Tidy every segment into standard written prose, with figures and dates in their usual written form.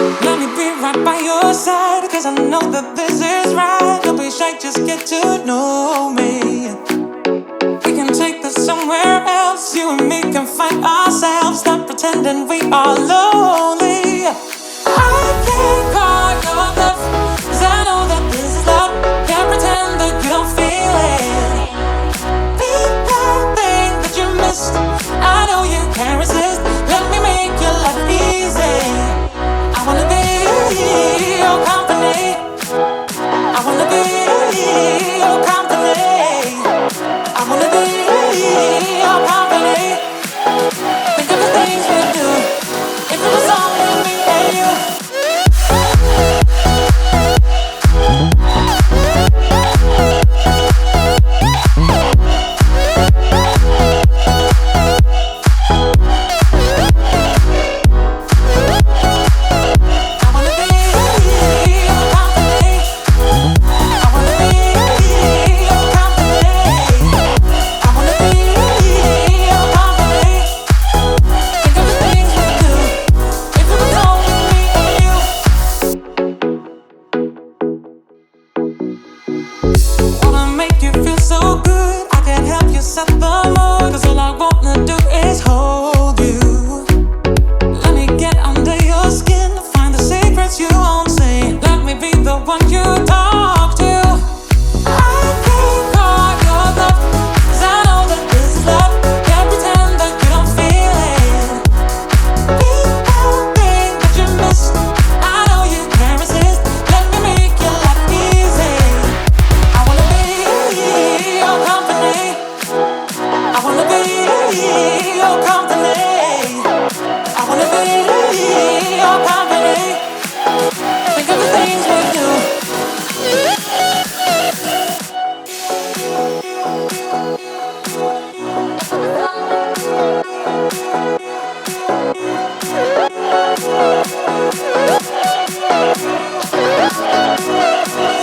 Let me be right by your side, cause I know that this is right. Don't be shy, just get to know me. We can take this somewhere else. You and me can find ourselves. Stop pretending we are lonely. I can't call your bluff, cause I know that this is love. Can't pretend that you don't feel it. Be that thing that you missed. I know you can't resist. Let me make your life easy. I wanna be your company. I wanna be your company. I wanna be your company. Think of the things we do. If it was only me and you.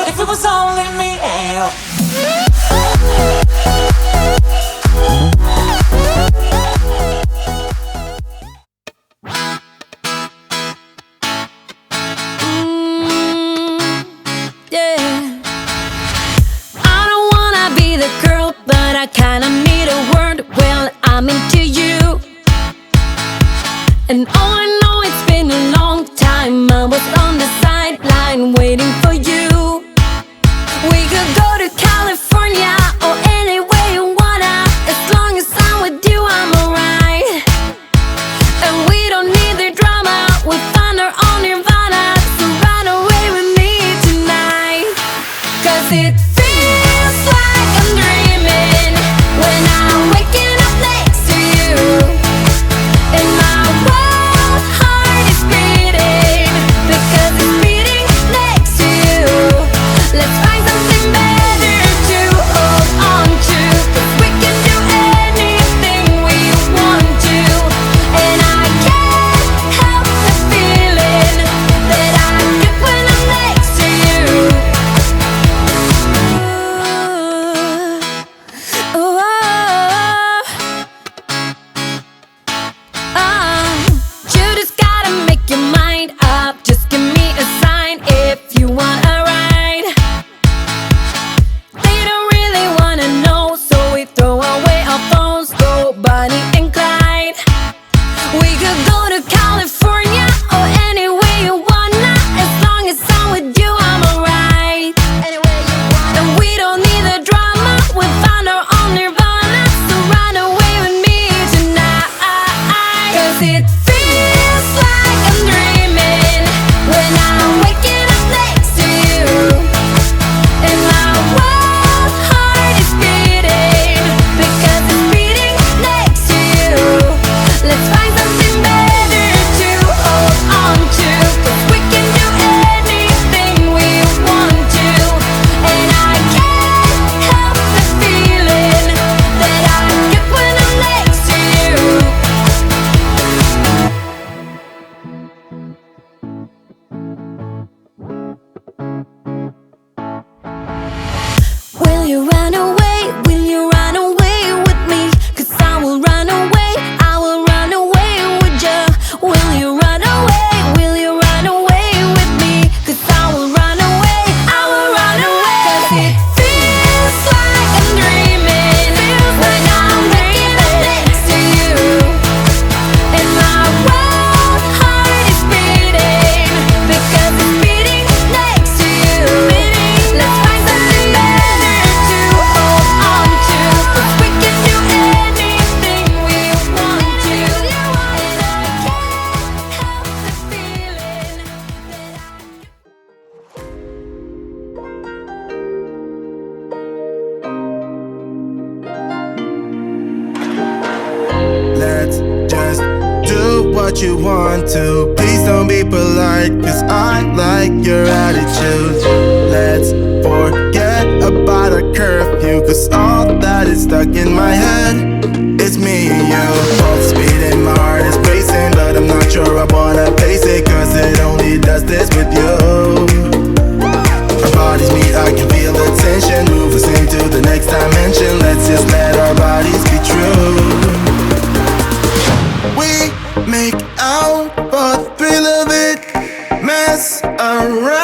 If it was only me and you. Kinda need a word, well, I'm into you. And oh, I know it's been a long time. I was on the sideline waiting for you. We could go to California or anywhere you wanna. As long as I'm with you, I'm alright. And we don't need the drama, we find our own nirvana. So run away with me tonight. Cause it feels like I'm dreaming when I'm waking up next to you. And my world what you want to. Please don't be polite, cause I like your attitude. Let's forget about a curfew, cause all that is stuck in my head is me and you. Both speeding, my heart is racing, but I'm not sure I wanna pace it, cause it only does this with you. Our bodies meet, I can feel the tension, move us into the next dimension. Let's just let our bodies be true. We make out for the thrill of it, mess around.